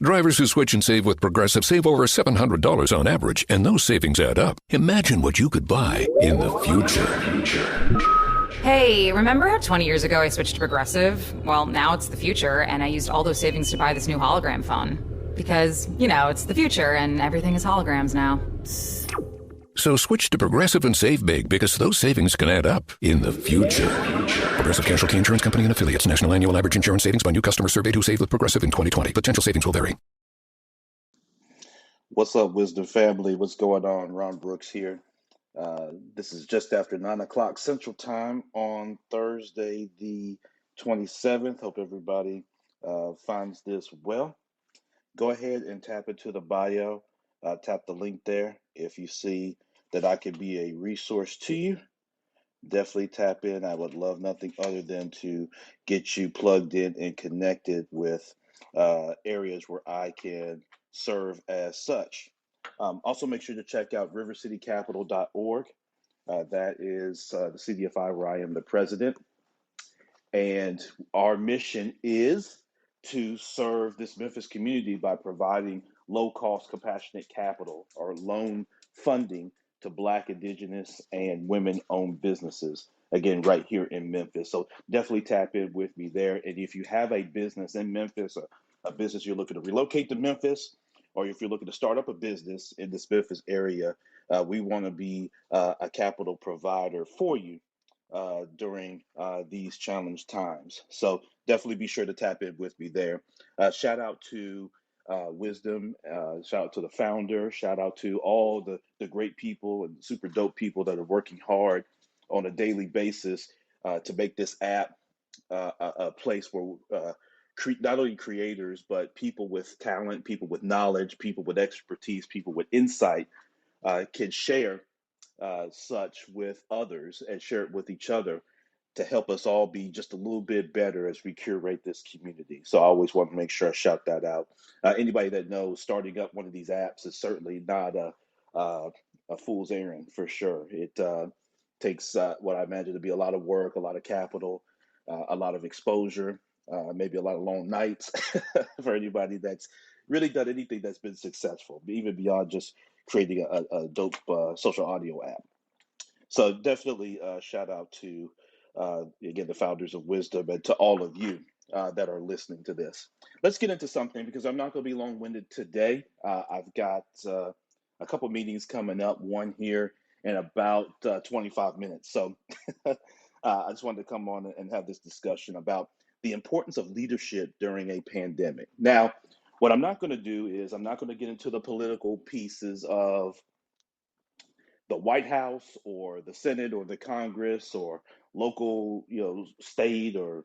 Drivers who switch and save with Progressive save over $700 on average, and those savings add up. Imagine what you could buy in the future. Hey, remember how 20 years ago I switched to Progressive? Well, now it's the future, and I used all those savings to buy this new hologram phone. Because, it's the future, and everything is holograms now. So switch to Progressive and save big, because those savings can add up in the future. Progressive Casualty Insurance Company and Affiliates. National annual average insurance savings by new customers surveyed who saved with Progressive in 2020. Potential savings will vary. What's up, Wisdom family? What's going on? Ron Brooks here. This is just after 9 o'clock Central Time on Thursday, the 27th. Hope everybody finds this well. Go ahead and tap into the bio. Tap the link there. If you see that I can be a resource to you, definitely tap in. I would love nothing other than to get you plugged in and connected with areas where I can serve as such. Also, make sure to check out rivercitycapital.org. That is the CDFI where I am the president. And our mission is to serve this Memphis community by providing low-cost compassionate capital or loan funding to Black, Indigenous, and women-owned businesses, again, right here in Memphis. So definitely tap in with me there. And if you have a business in Memphis, a business you're looking to relocate to Memphis, or if you're looking to start up a business in this Memphis area, we want to be a capital provider for you during these challenged times. So definitely be sure to tap in with me there. Shout out to Wisdom, shout out to the founder, shout out to all the great people and super dope people that are working hard on a daily basis to make this app a place where not only creators, but people with talent, people with knowledge, people with expertise, people with insight can share such with others and share it with each other to help us all be just a little bit better as we curate this community. So I always want to make sure I shout that out. Anybody that knows starting up one of these apps is certainly not a fool's errand for sure. It takes what I imagine to be a lot of work, a lot of capital, a lot of exposure, maybe a lot of long nights for anybody that's really done anything that's been successful, even beyond just creating a dope social audio app. So definitely shout out to, again, the founders of Wisdom and to all of you that are listening to this. Let's get into something because I'm not going to be long-winded today. I've got a couple meetings coming up, one here in about 25 minutes. So I just wanted to come on and have this discussion about the importance of leadership during a pandemic. Now, what I'm not going to do is I'm not going to get into the political pieces of the White House or the Senate or the Congress or local, state or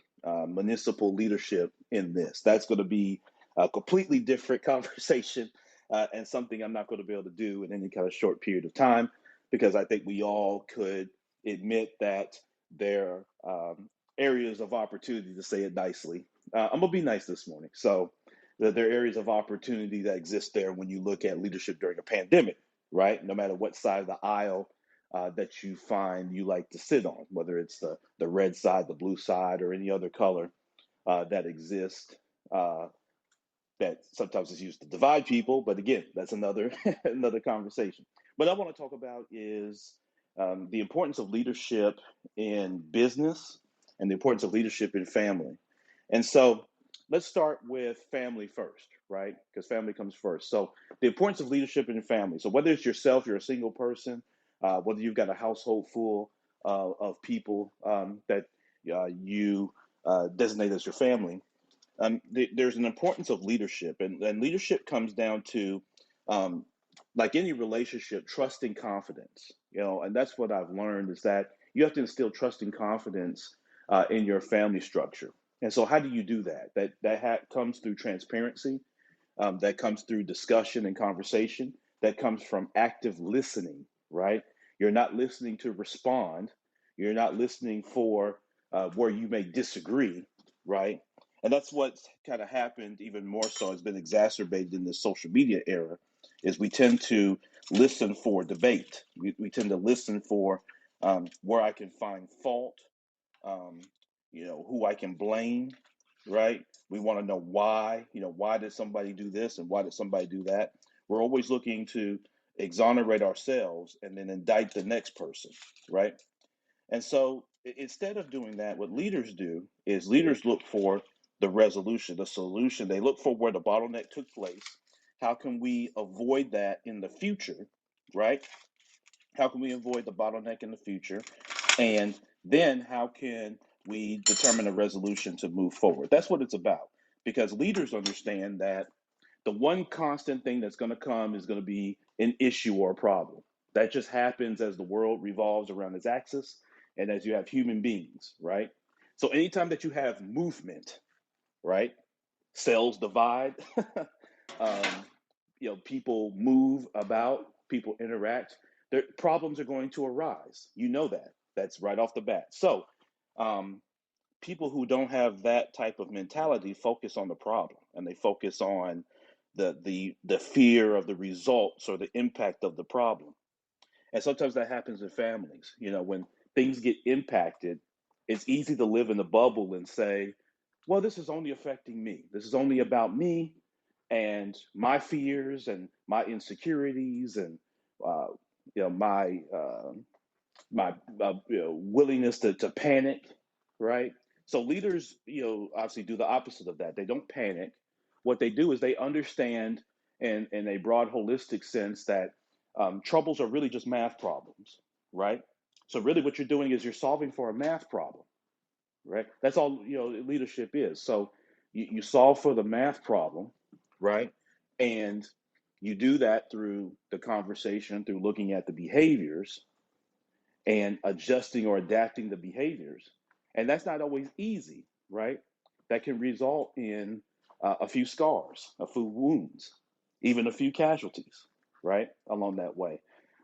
municipal leadership in this. That's going to be a completely different conversation and something I'm not going to be able to do in any kind of short period of time, because I think we all could admit that there are areas of opportunity, to say it nicely. I'm going to be nice this morning. So there are areas of opportunity that exist there when you look at leadership during a pandemic, right? No matter what side of the aisle that you find you like to sit on, whether it's the red side, the blue side, or any other color that exists, that sometimes is used to divide people. But again, that's another another conversation. What I want to talk about is the importance of leadership in business and the importance of leadership in family. And so let's start with family first, right? Because family comes first. So the importance of leadership in family. So whether it's yourself, you're a single person, whether you've got a household full of people that you designate as your family, there's an importance of leadership. And leadership comes down to, like any relationship, trust and confidence. And that's what I've learned, is that you have to instill trust and confidence in your family structure. And so how do you do that? That comes through transparency, that comes through discussion and conversation, that comes from active listening, right? You're not listening to respond. You're not listening for where you may disagree, right? And that's what's kind of happened even more so, has been exacerbated in this social media era, is we tend to listen for debate. We tend to listen for where I can find fault, who I can blame, right? We want to know why, why did somebody do this and why did somebody do that? We're always looking to exonerate ourselves and then indict the next person, right? And so instead of doing that, what leaders do is leaders look for the resolution, the solution. They look for where the bottleneck took place. How can we avoid that in the future, right? How can we avoid the bottleneck in the future? And then how can we determine a resolution to move forward? That's what it's about. Because leaders understand that the one constant thing that's going to come is going to be an issue or a problem. That just happens as the world revolves around its axis and as you have human beings, right? So anytime that you have movement, right? Cells divide, um, people move about, people interact, their problems are going to arise. You know that. That's right off the bat. So um, people who don't have that type of mentality focus on the problem and they focus on the fear of the results or the impact of the problem. And sometimes that happens in families. When things get impacted, it's easy to live in a bubble and say, well, this is only affecting me. This is only about me and my fears and my insecurities and uh, my willingness to panic, right? So leaders, obviously do the opposite of that. They don't panic. What they do is they understand in a broad, holistic sense that troubles are really just math problems, right? So really, what you're doing is you're solving for a math problem, right? That's all leadership is. So you solve for the math problem, right? And you do that through the conversation, through looking at the behaviors and adjusting or adapting the behaviors. And that's not always easy, right? That can result in a few scars, a few wounds, even a few casualties, right? Along that way.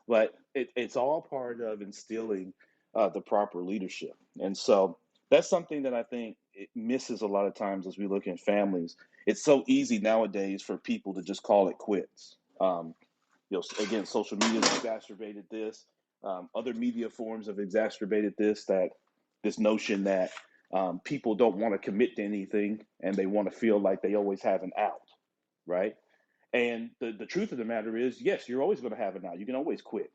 But it's all part of instilling the proper leadership. And so that's something that I think it misses a lot of times as we look in families. It's so easy nowadays for people to just call it quits. Again, social media has exacerbated this. Other media forms have exacerbated this notion that people don't want to commit to anything and they want to feel like they always have an out, right? And the truth of the matter is, yes, you're always going to have an out. You can always quit.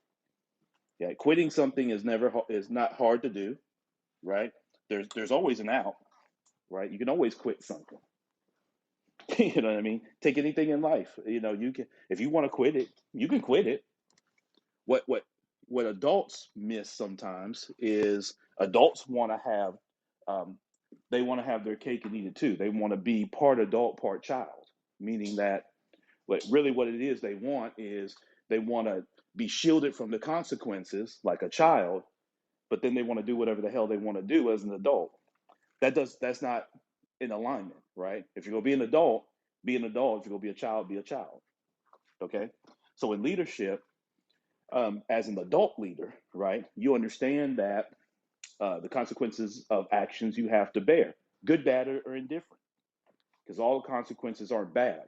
Yeah, quitting something is not hard to do, right? There's always an out, right? You can always quit something. You know what I mean? Take anything in life. You can, if you want to quit it, you can quit it. What adults miss sometimes is adults want to have um, they want to have their cake and eat it too. They want to be part adult, part child, meaning that what it is they want to be shielded from the consequences like a child, but then they want to do whatever the hell they want to do as an adult. That's not in alignment, right? If you're gonna be an adult, be an adult. If you're gonna be a child, be a child. Okay. So in leadership, as an adult leader, right, you understand that the consequences of actions you have to bear, good, bad, or indifferent, because all consequences aren't bad.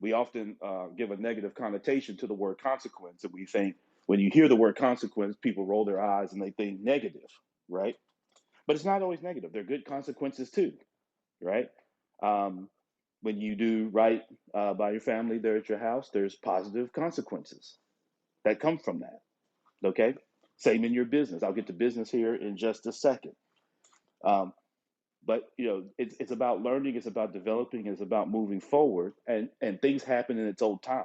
We often give a negative connotation to the word consequence, and we think when you hear the word consequence, people roll their eyes and they think negative, right? But it's not always negative. There are good consequences too, right? Um, when you do right by your family there at your house, there's positive consequences that come from that. Okay. Same in your business. I'll get to business here in just a second. Um, but it's about learning, it's about developing, it's about moving forward, and things happen in its own time.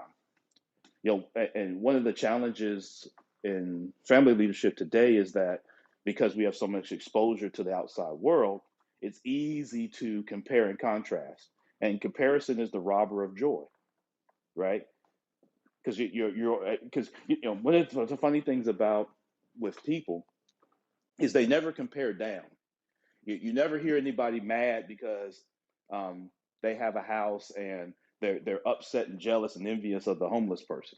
And one of the challenges in family leadership today is that because we have so much exposure to the outside world, it's easy to compare and contrast. And comparison is the robber of joy, right? Because one of the funny things about with people is they never compare down. You never hear anybody mad because um, they have a house and they're upset and jealous and envious of the homeless person,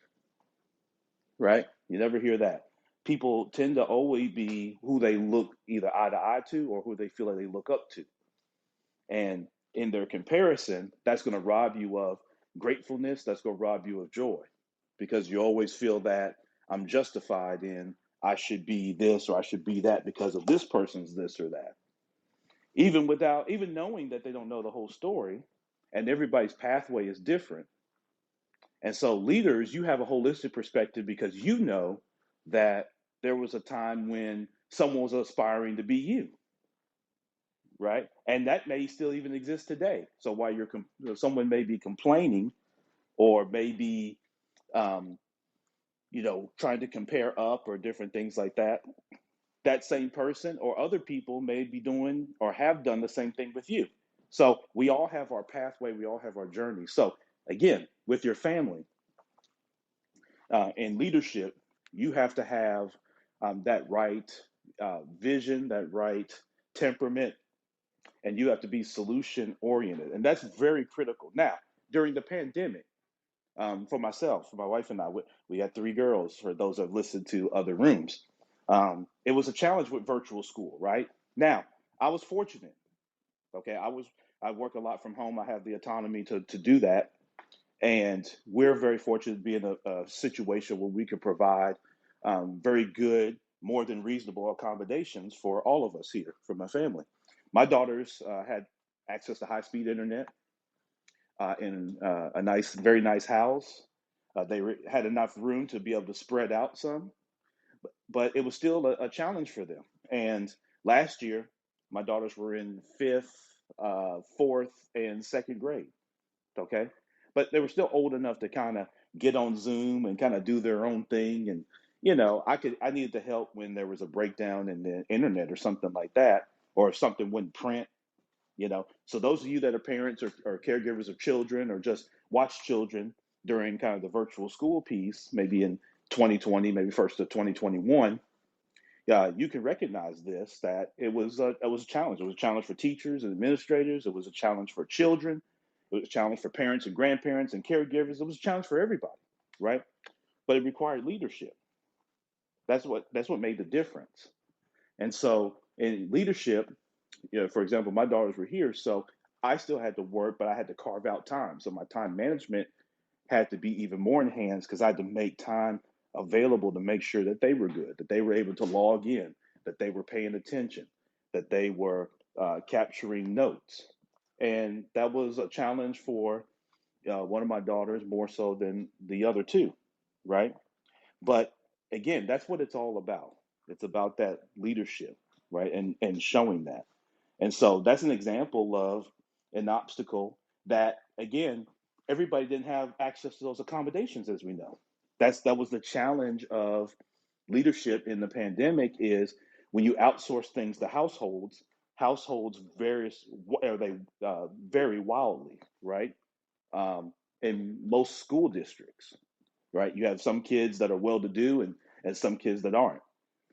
right? You never hear that. People tend to always be who they look either eye to eye to or who they feel like they look up to. And in their comparison, that's going to rob you of gratefulness. That's going to rob you of joy because you always feel that I'm justified in I should be this or I should be that because of this person's this or that. even knowing that they don't know the whole story, and everybody's pathway is different. And so, leaders, you have a holistic perspective because you know that there was a time when someone was aspiring to be you, right? And that may still even exist today. So while someone may be complaining or maybe um, trying to compare up or different things like that, that same person or other people may be doing or have done the same thing with you. So we all have our pathway, we all have our journey. So again, with your family and leadership, you have to have that right vision, that right temperament, and you have to be solution oriented. And that's very critical. Now, during the pandemic, for myself, for my wife and I, we had three girls, for those that have listened to other rooms. It was a challenge with virtual school, right? Now, I was fortunate. Okay, I work a lot from home. I have the autonomy to do that, and we're very fortunate to be in a situation where we can provide very good, more than reasonable accommodations for all of us here, for my family. My daughters had access to high-speed internet in a very nice house. Had enough room to be able to spread out some, but it was still a challenge for them. And last year, my daughters were in fifth, fourth, and second grade. Okay, but they were still old enough to kind of get on Zoom and kind of do their own thing. And I needed to help when there was a breakdown in the internet or something like that, or if something wouldn't print. So those of you that are parents or caregivers of children or just watch children during kind of the virtual school piece, maybe in 2020, maybe first of 2021, you can recognize this, that it was a challenge. It was a challenge for teachers and administrators. It was a challenge for children. It was a challenge for parents and grandparents and caregivers. It was a challenge for everybody, right? But it required leadership. That's what made the difference. And so in leadership, for example, my daughters were here, so I still had to work, but I had to carve out time. So my time management had to be even more enhanced because I had to make time available to make sure that they were good, that they were able to log in, that they were paying attention, that they were capturing notes. And that was a challenge for one of my daughters more so than the other two, right? But again, that's what it's all about. It's about that leadership, right? And showing that. And so that's an example of an obstacle that, again, everybody didn't have access to those accommodations, as we know. That was the challenge of leadership in the pandemic, is when you outsource things to households vary wildly, right? In most school districts, right? You have some kids that are well-to-do and some kids that aren't.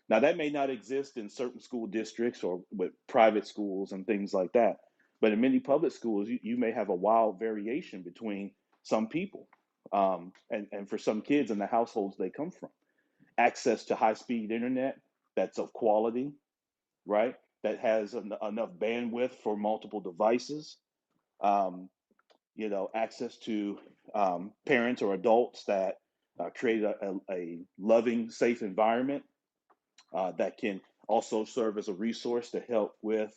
Now, that may not exist in certain school districts or with private schools and things like that. But in many public schools, you may have a wild variation between some people and for some kids in the households they come from. Access to high speed internet that's of quality, right? That has enough bandwidth for multiple devices. Um, access to parents or adults that create a loving, safe environment that can also serve as a resource to help with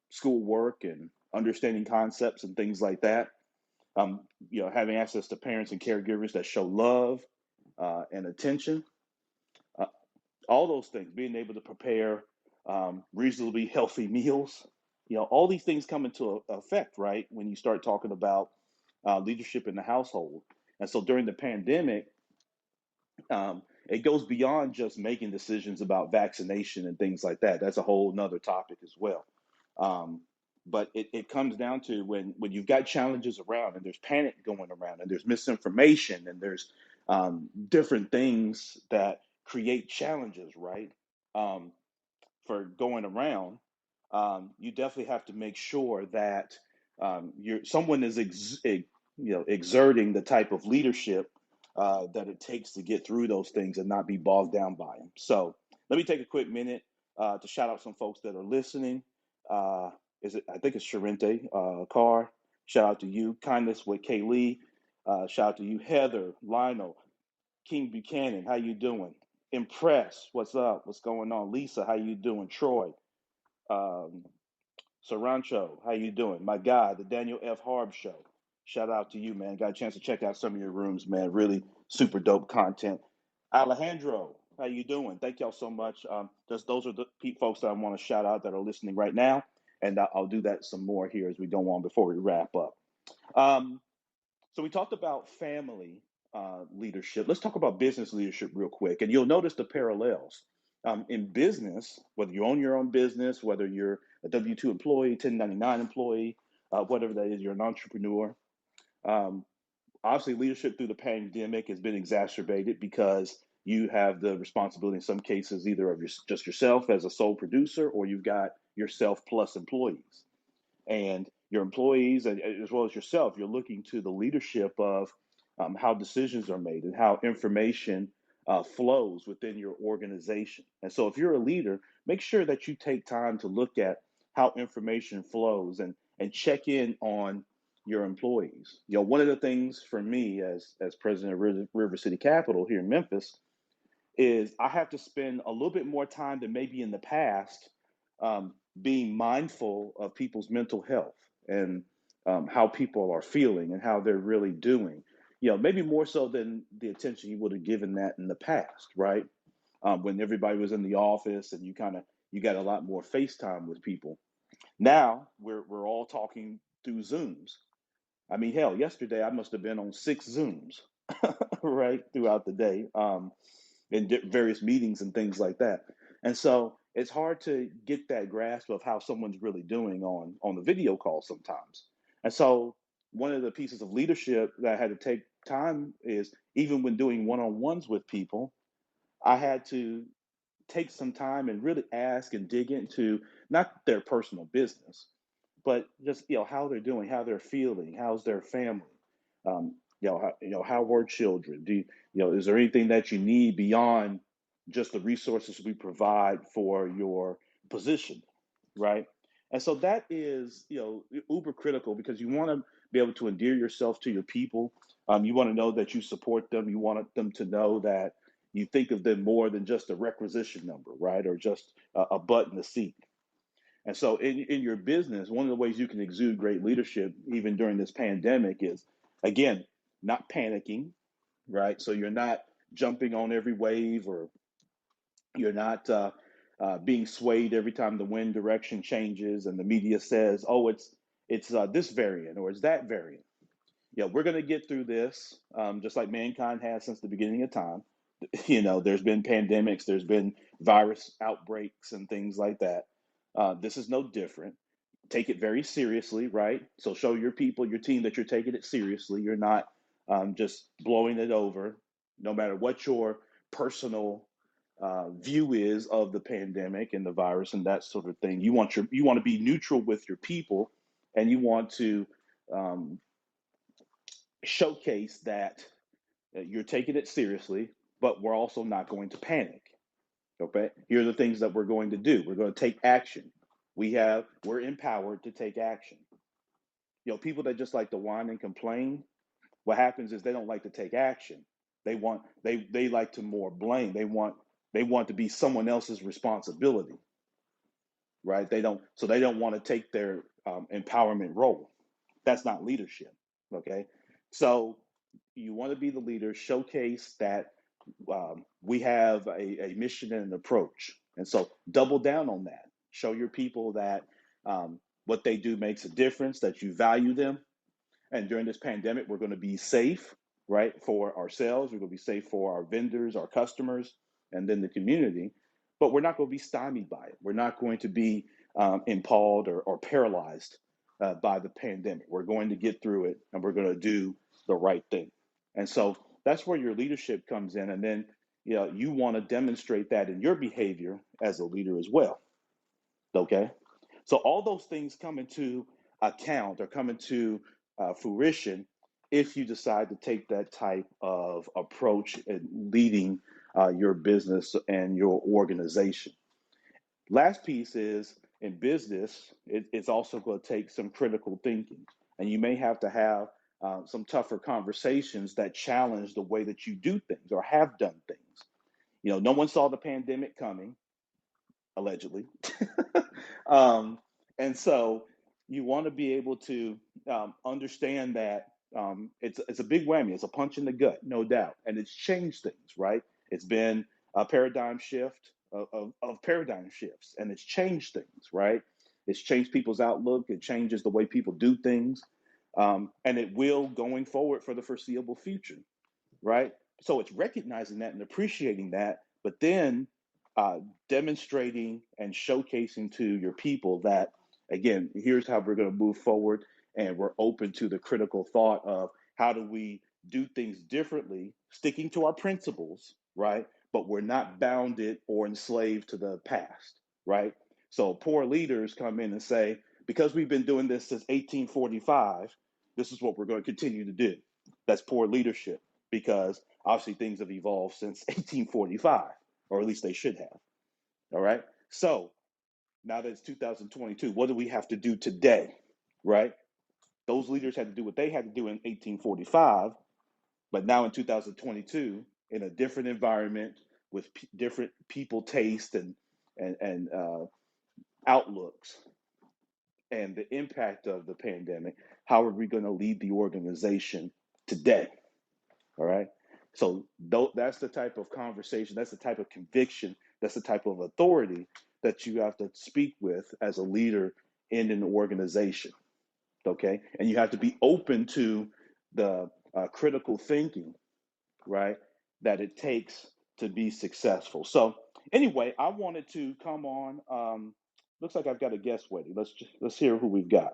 schoolwork and understanding concepts and things like that. Having access to parents and caregivers that show love and attention. Uh, all those things, being able to prepare reasonably healthy meals. All these things come into effect, right, when you start talking about leadership in the household. And so during the pandemic, it goes beyond just making decisions about vaccination and things like that. That's a whole nother topic as well. Um, but it comes down to when you've got challenges around and there's panic going around and there's misinformation and there's different things that create challenges, right? Um, for going around, you definitely have to make sure that someone is exerting the type of leadership that it takes to get through those things and not be bogged down by them. So let me take a quick minute to shout out some folks that are listening. I think it's Sharente Carr. Shout out to you. Kindness with Kaylee. Shout out to you, Heather, Lionel, King Buchanan. How you doing? Impress. What's up? What's going on? Lisa, how you doing? Troy. Um, Sarancho, how you doing? My guy, the Daniel F. Harb Show. Shout out to you, man. Got a chance to check out some of your rooms, man. Really super dope content. Alejandro, how you doing? Thank y'all so much. Just those are the folks that I want to shout out that are listening right now, and I'll do that some more here as we go on before we wrap up. Um, so we talked about family leadership. Let's talk about business leadership real quick, and you'll notice the parallels. In business, whether you own your own business, whether you're a W-2 employee, 1099 employee, whatever that is, you're an entrepreneur. Um, Obviously, leadership through the pandemic has been exacerbated because you have the responsibility in some cases either of just yourself as a sole producer, or you've got yourself plus employees. And your employees, as well as yourself, you're looking to the leadership of how decisions are made and how information flows within your organization. And so, if you're a leader, make sure that you take time to look at how information flows and check in on your employees. You know, one of the things for me as president of River City Capital here in Memphis is I have to spend a little bit more time than maybe in the past being mindful of people's mental health and how people are feeling and how they're really doing. You know, maybe more so than the attention you would have given that in the past, right? When everybody was in the office and you got a lot more FaceTime with people. Now we're all talking through Zooms. I mean, hell, yesterday I must have been on 6 Zooms, right, throughout the day, in various meetings and things like that. And so it's hard to get that grasp of how someone's really doing on the video call sometimes. And so one of the pieces of leadership that I had to take time is even when doing one-on-ones with people, I had to take some time and really ask and dig into not their personal business, but just how they're doing, how they're feeling, how's their family, how were children? Is there anything that you need beyond just the resources we provide for your position, right? And so that is uber critical because you want to be able to endear yourself to your people. You want to know that you support them. You want them to know that you think of them more than just a requisition number, right, or just a butt in the seat. And so in your business, one of the ways you can exude great leadership, even during this pandemic, is, again, not panicking, right? So you're not jumping on every wave, or you're not being swayed every time the wind direction changes and the media says, oh, it's this variant or it's that variant. Yeah, we're going to get through this, just like mankind has since the beginning of time. There's been pandemics, there's been virus outbreaks and things like that. This is no different. Take it very seriously, right? So show your people, your team, that you're taking it seriously. You're not just blowing it over, no matter what your personal view is of the pandemic and the virus and that sort of thing. You want to be neutral with your people, and you want to um, showcase that you're taking it seriously, but we're also not going to panic. Okay, here are the things that we're going to do. We're going to take action. We're empowered to take action. People that just like to whine and complain, what happens is they don't like to take action. They like to more blame. They want to be someone else's responsibility, right? They don't want to take their empowerment role. That's not leadership. Okay, so you want to be the leader, showcase that we have a mission and an approach. And so double down on that. Show your people that what they do makes a difference, that you value them. And during this pandemic, we're going to be safe, right, for ourselves. We're going to be safe for our vendors, our customers, and then the community. But we're not going to be stymied by it. We're not going to be impalled or paralyzed by the pandemic. We're going to get through it, and we're going to do the right thing. And so that's where your leadership comes in. And then you want to demonstrate that in your behavior as a leader as well. Okay? So all those things come into account or come into fruition if you decide to take that type of approach in leading your business and your organization. Last piece is, in business, it's also going to take some critical thinking. And you may have to have some tougher conversations that challenge the way that you do things or have done things. No one saw the pandemic coming, allegedly. um, And so you want to be able to understand that it's a big whammy. It's a punch in the gut, no doubt, and it's changed things, right? It's been a paradigm shift of paradigm shifts, and it's changed things, right? It's changed people's outlook. It changes the way people do things, and it will going forward for the foreseeable future, right? So it's recognizing that and appreciating that, but then uh, demonstrating and showcasing to your people that, again, here's how we're going to move forward, and we're open to the critical thought of how do we do things differently, sticking to our principles, right? But we're not bounded or enslaved to the past, right? So poor leaders come in and say, because we've been doing this since 1845, this is what we're going to continue to do. That's poor leadership because obviously things have evolved since 1845, or at least they should have. All right. So now that it's 2022, what do we have to do today? Right. Those leaders had to do what they had to do in 1845, but now in 2022, in a different environment with different people taste and outlooks and the impact of the pandemic, how are we going to lead the organization today? All right. So that's the type of conversation, that's the type of conviction, that's the type of authority that you have to speak with as a leader in an organization. Okay. And you have to be open to the critical thinking, right, that it takes to be successful. So, anyway, I wanted to come on. Looks like I've got a guest waiting. Let's hear who we've got.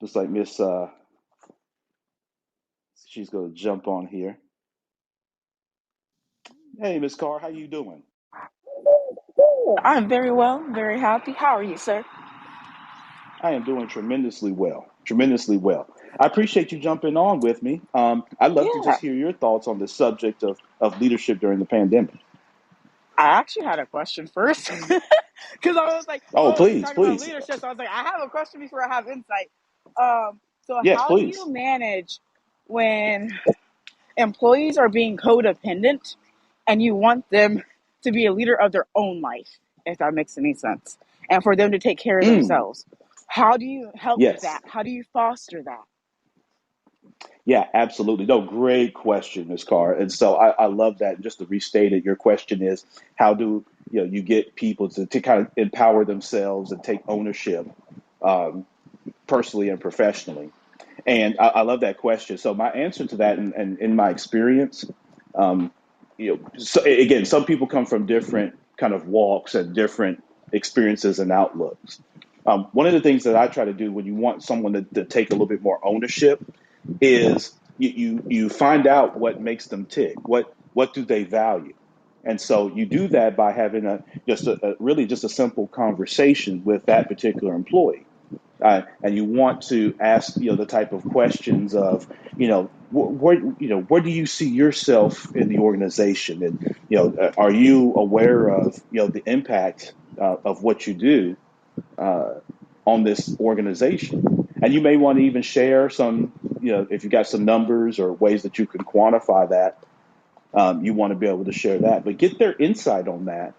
Looks like Miss, she's going to jump on here. Hey, Miss Carr, how you doing? I'm very well, very happy. How are you, sir? I am doing tremendously well, tremendously well. I appreciate you jumping on with me. I'd love to Yeah, just hear your thoughts on the subject of leadership during the pandemic. I actually had a question first because I was like, Oh, "Oh, he's please, talking about please. leadership." So I was like, "I have a question before I have insight." So Yes, how do please. you manage when employees are being codependent and you want them to be a leader of their own life, if that makes any sense, and for them to take care of Mm, themselves? How do you help yes. that? How do you foster that? Yeah, absolutely. No, great question, Ms. Carr. And so I love that. And just to restate it, your question is how do you get people to kind of empower themselves and take ownership um, personally and professionally? And I love that question. So my answer to that, and in my experience, um, so again, some people come from different kind of walks and different experiences and outlooks. One of the things that I try to do when you want someone to take a little bit more ownership is you find out what makes them tick, what do they value, and so you do that by having a really just a simple conversation with that particular employee. And you want to ask the type of questions of where do you see yourself in the organization, and are you aware of the impact of what you do uh, on this organization. And you may want to even share some, if you got some numbers or ways that you can quantify that, you want to be able to share that. But get their insight on that,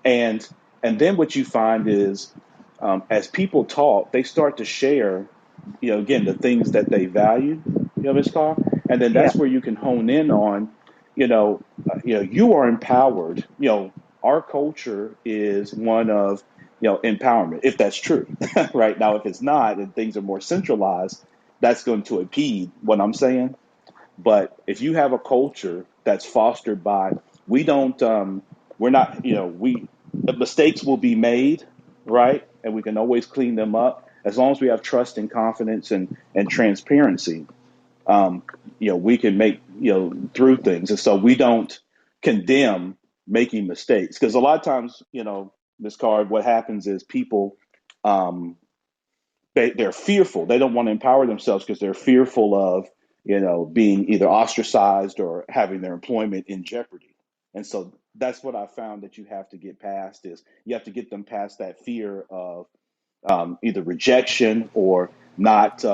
and and then what you find is, as people talk, they start to share, again, the things that they value, Ms. Carr, and then Yeah. that's where you can hone in on, you are empowered. Our culture is one of, empowerment, if that's true, right? Now, if it's not, and things are more centralized, that's going to impede what I'm saying. But if you have a culture that's fostered by, we don't, we're not, we, the mistakes will be made, right? And we can always clean them up as long as we have trust and confidence and transparency. Um, we can make, through things. And so we don't condemn making mistakes because a lot of times, Ms. Card, what happens is people, um, they're fearful. They don't want to empower themselves because they're fearful of, being either ostracized or having their employment in jeopardy. And so that's what I found that you have to get past is you have to get them past that fear of either rejection or not,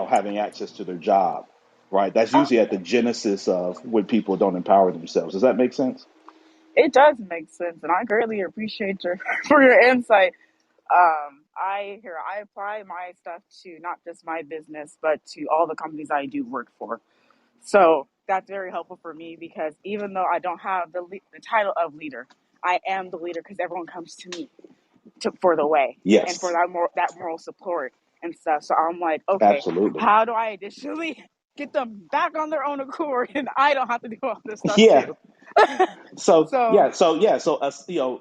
having access to their job. Right. That's usually at the genesis of when people don't empower themselves. Does that make sense? It does make sense, and I greatly appreciate your for your insight. I apply my stuff to not just my business, but to all the companies I do work for. So that's very helpful for me because even though I don't have the title of leader, I am the leader because everyone comes to me for the way and for Yes, that moral support and stuff. So I'm like, okay, absolutely. how do I additionally get them back on their own accord and I don't have to do all this stuff Yeah. too? So So yeah, so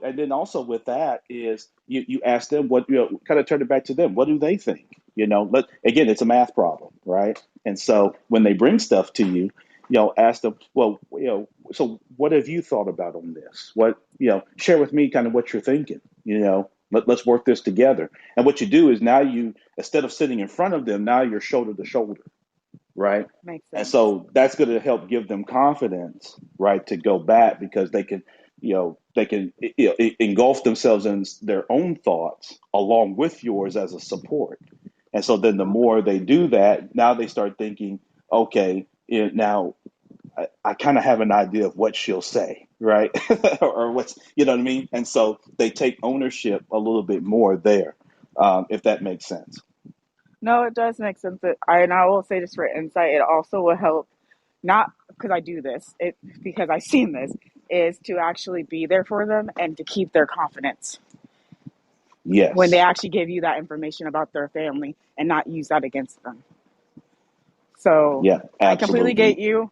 and then also with that is you ask them what kind of turn it back to them. What do they think? But again, it's a math problem, right? And so when they bring stuff to you, ask them, well, so what have you thought about on this? What share with me kind of what you're thinking. Let's work this together. And what you do is now you instead of sitting in front of them, now you're shoulder to shoulder, right? makes And sense. so that's going to help give them confidence, right, to go back because they can engulf themselves in their own thoughts along with yours as a support. And so then the more they do that, now they start thinking, okay, now I kind of have an idea of what she'll say, right? Or what's, you know what I mean? And so they take ownership a little bit more there, if that makes sense. No, it does make sense. And I will say just for insight, it also will help not because I do this, it because I've seen this, is to actually be there for them and to keep their confidence when they Yes. actually give you that information about their family and not use that against them. So Yeah, I completely get absolutely. you.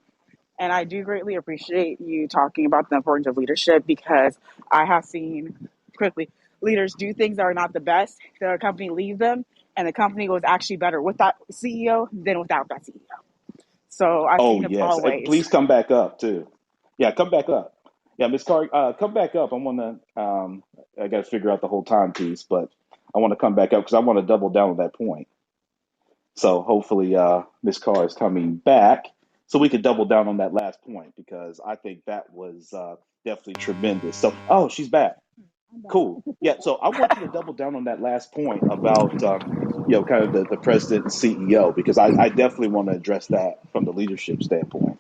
And I do greatly appreciate you talking about the importance of leadership because I have seen quickly leaders do things that are not the best. The company leave them, and the company was actually better with that CEO than without that CEO. So I've Oh seen it yes. all ways. Please come back up too. Yeah, come back up. Yeah, Miss Carr, come back up. I got to figure out the whole time piece, but I want to come back up because I want to double down on that point. So hopefully, Miss Carr is coming back so we could double down on that last point because I think that was definitely tremendous. So, oh, she's back. Cool. Yeah. So I want you to double down on that last point about, kind of the president and CEO because I definitely want to address that from the leadership standpoint.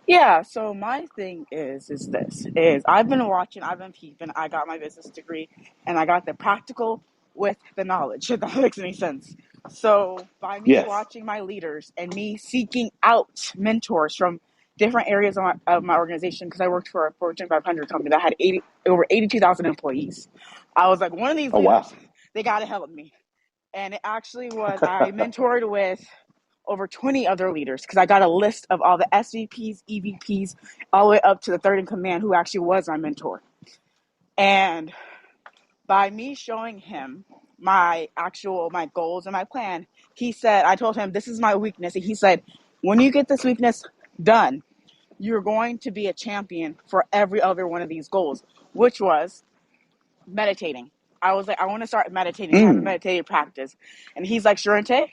Yeah, so my thing is this is I've been watching, I've been peeping, I got my business degree and I got the practical with the knowledge, if that makes any sense. So by me Yes. watching my leaders and me seeking out mentors from different areas of my organization, because I worked for a Fortune 500 company that had over 82,000 employees. I was like, one of these Oh, wow. leaders, they got to help me. And it actually was, I mentored with over 20 other leaders because I got a list of all the SVPs, EVPs, all the way up to the third in command who actually was my mentor. And by me showing him my goals and my plan, he said, I told him, this is my weakness. And he said, when you get this weakness done, you're going to be a champion for every other one of these goals, which was meditating. I was like, I want to start meditating, have a Mm, meditative practice. And he's like, Sharente,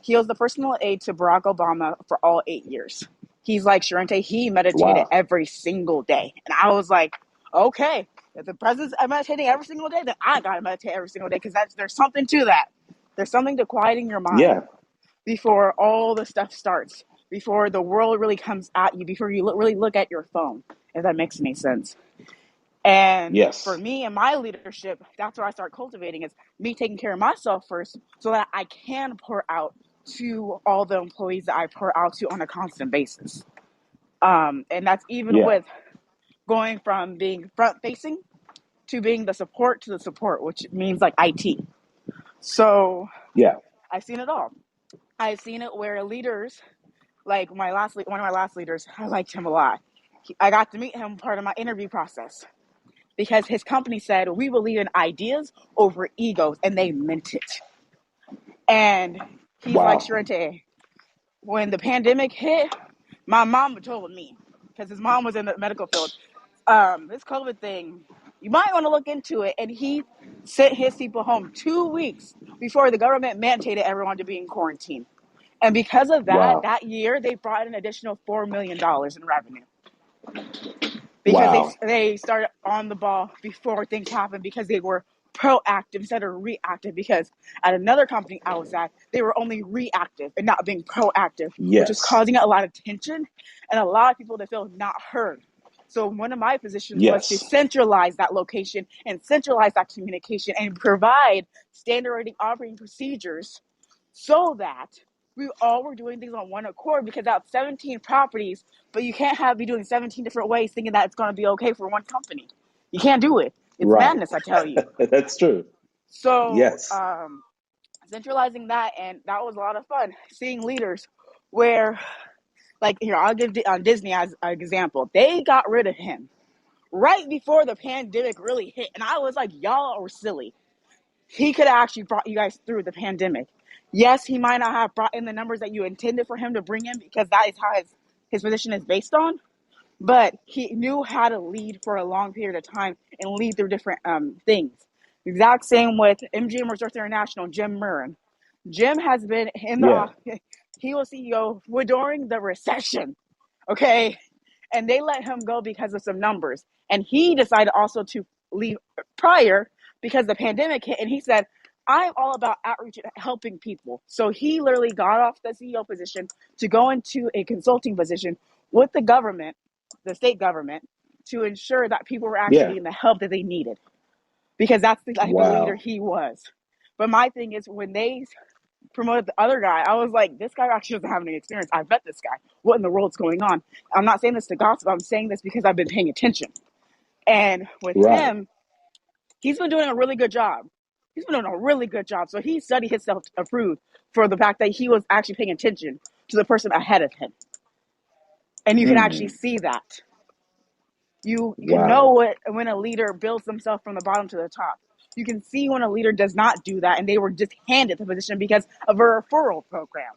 he was the personal aide to Barack Obama for all 8 years. He's like, Sharente, he meditated wow. every single day. And I was like, okay, if the president's meditating every single day, then I got to meditate every single day because there's something to that. There's something to quieting your mind Yeah. before all the stuff starts, before the world really comes at you, before you really look at your phone, if that makes any sense. And for Yes. me and my leadership, that's where I start cultivating is me taking care of myself first so that I can pour out to all the employees that I pour out to on a constant basis. And that's even Yeah. with going from being front facing to being the support to the support, which means like IT. So Yeah. I've seen it all. I've seen it where leaders, like one of my last leaders, I liked him a lot. I got to meet him part of my interview process because his company said, we believe in ideas over egos, and they meant it. And he's like, Wow. Sharente, when the pandemic hit, my mom told me, because his mom was in the medical field, this COVID thing, you might want to look into it. And he sent his people home 2 weeks before the government mandated everyone to be in quarantine. And because of that, Wow. that year, they brought an additional $4 million in revenue because Wow. they started on the ball before things happened because they were proactive instead of reactive. Because at another company I was at, they were only reactive and not being proactive, which was Yes. causing a lot of tension and a lot of people to feel not heard. So one of my positions was to Yes. centralize that location and centralize that communication and provide standard operating procedures so that we all were doing things on one accord, because that's 17 properties, but you can't be doing 17 different ways thinking that it's going to be okay for one company. You can't do it. It's Right. madness, I tell you. That's true. So Yes. centralizing that, and that was a lot of fun, seeing leaders where, like, here, I'll give Disney as an example. They got rid of him right before the pandemic really hit, and I was like, y'all are silly. He could have actually brought you guys through the pandemic. Yes, he might not have brought in the numbers that you intended for him to bring in, because that is how his position is based on, but he knew how to lead for a long period of time and lead through different things. Exact same with MGM Resorts International, Jim Murren. Jim has been in Yeah. he was CEO during the recession, okay? And they let him go because of some numbers. And he decided also to leave prior because the pandemic hit. And he said, I'm all about outreach and helping people. So he literally got off the CEO position to go into a consulting position with the government, the state government, to ensure that people were actually Yeah. getting the help that they needed, because that's the type of leader Wow. he was. But my thing is, when they promoted the other guy, I was like, this guy actually doesn't have any experience. I bet this guy. What in the world's going on? I'm not saying this to gossip. I'm saying this because I've been paying attention. And with Right. him, he's been doing a really good job. He's been doing a really good job. So he studied himself approved for the fact that he was actually paying attention to the person ahead of him. And you can actually Hmm. see that. You can know Wow. when a leader builds themselves from the bottom to the top. You can see when a leader does not do that and they were just handed the position because of a referral program.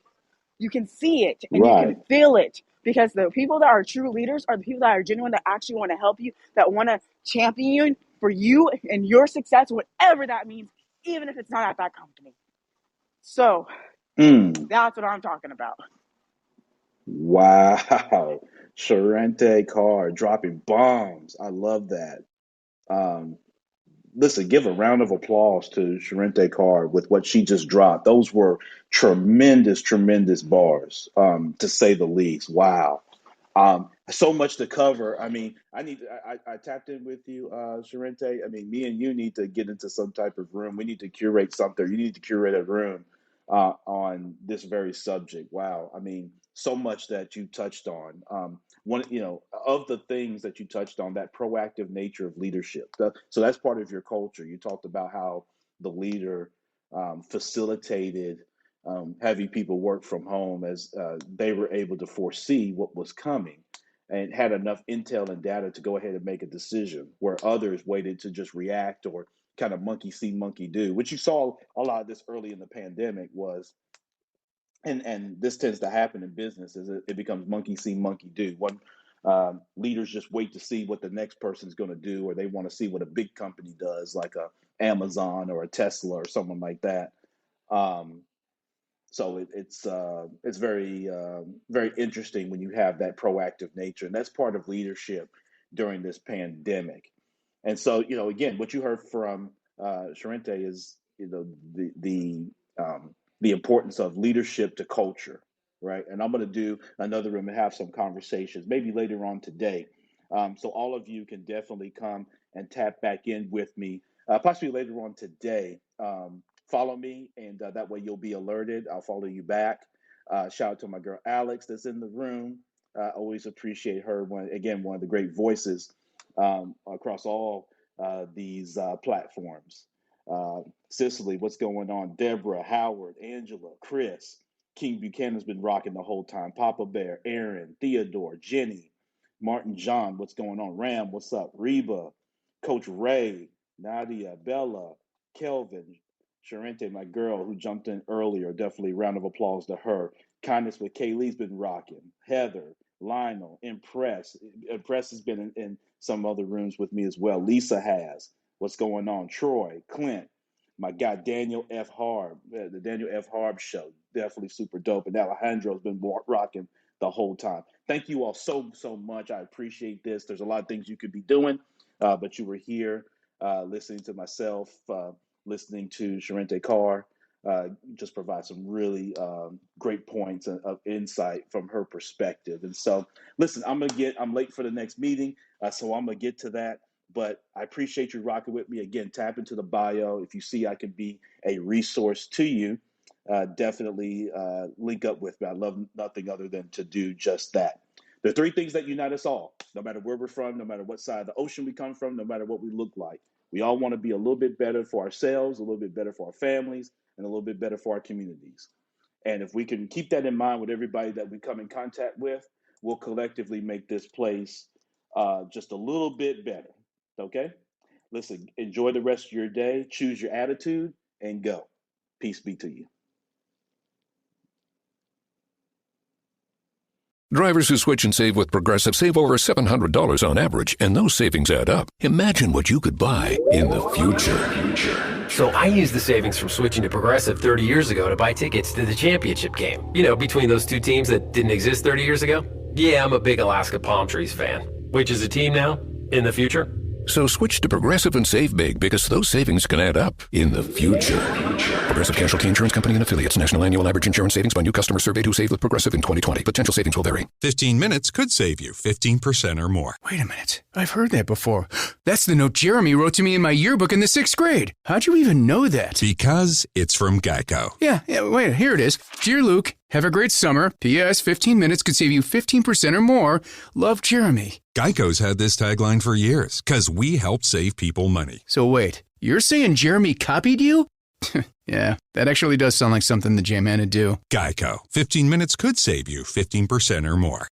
You can see it and you can Right. feel it, because the people that are true leaders are the people that are genuine, that actually want to help you, that want to champion you for you and your success, whatever that means, even if it's not at that company. So Mm. that's what I'm talking about. Wow. Sharente Carr dropping bombs. I love that. Um, Listen, give a round of applause to Sharente Carr with what she just dropped. Those were tremendous, tremendous bars, to say the least. Wow. So much to cover. I mean, I tapped in with you, Sharente. I mean, me and you need to get into some type of room. We need to curate something. You need to curate a room on this very subject. Wow. I mean, so much that you touched on. One, of the things that you touched on, that proactive nature of leadership. So that's part of your culture. You talked about how the leader facilitated having people work from home as they were able to foresee what was coming and had enough intel and data to go ahead and make a decision, where others waited to just react or kind of monkey see, monkey do, which you saw a lot of this early in the pandemic was, and this tends to happen in business, is it becomes monkey see, monkey do. One leaders just wait to see what the next person's going to do, or they want to see what a big company does, like a Amazon or a Tesla or someone like that. Um, so it's very very interesting when you have that proactive nature, and that's part of leadership during this pandemic. And so, again, what you heard from Sharente is, the importance of leadership to culture, right? And I'm going to do another room and have some conversations, maybe later on today. So all of you can definitely come and tap back in with me, possibly later on today. Follow me, and that way you'll be alerted. I'll follow you back. Shout out to my girl Alex that's in the room. Always appreciate her. One of the great voices across all these platforms. Cicely, what's going on? Deborah, Howard, Angela, Chris, King Buchanan's been rocking the whole time. Papa Bear, Aaron, Theodore, Jenny, Martin John, what's going on? Ram, what's up? Reba, Coach Ray, Nadia, Bella, Kelvin, Sharente, my girl who jumped in earlier. Definitely round of applause to her. Kindness with Kaylee's been rocking. Heather, Lionel, Impress. Impress has been in some other rooms with me as well. Lisa has. What's going on? Troy, Clint, my guy Daniel F. Harb, the Daniel F. Harb show. Definitely super dope. And Alejandro's been rocking the whole time. Thank you all so, so much. I appreciate this. There's a lot of things you could be doing, but you were here listening to myself, listening to Sharente Carr, just provide some really great points of insight from her perspective. And so, listen, I'm late for the next meeting, so I'm gonna get to that. But I appreciate you rocking with me. Again, tap into the bio. If you see I can be a resource to you, definitely link up with me. I love nothing other than to do just that. The three things that unite us all, no matter where we're from, no matter what side of the ocean we come from, no matter what we look like. We all want to be a little bit better for ourselves, a little bit better for our families, and a little bit better for our communities. And if we can keep that in mind with everybody that we come in contact with, we'll collectively make this place just a little bit better. Okay? Listen, enjoy the rest of your day, choose your attitude, and go. Peace be to you. Drivers who switch and save with Progressive save over $700 on average, and those savings add up. Imagine what you could buy in the future. So I used the savings from switching to Progressive 30 years ago to buy tickets to the championship game. You know, between those two teams that didn't exist 30 years ago. Yeah, I'm a big Alaska Palm Trees fan. Which is a team now? In the future? So switch to Progressive and save big, because those savings can add up in the future. Progressive Casualty Insurance Company and Affiliates. National annual average insurance savings by new customers surveyed who saved with Progressive in 2020. Potential savings will vary. 15 minutes could save you 15% or more. Wait a minute. I've heard that before. That's the note Jeremy wrote to me in my yearbook in the 6th grade. How'd you even know that? Because it's from Geico. Yeah, wait, here it is. Dear Luke, have a great summer. P.S. 15 minutes could save you 15% or more. Love, Jeremy. Geico's had this tagline for years, because we help save people money. So wait, you're saying Jeremy copied you? Yeah, that actually does sound like something the J-Man would do. Geico. 15 minutes could save you 15% or more.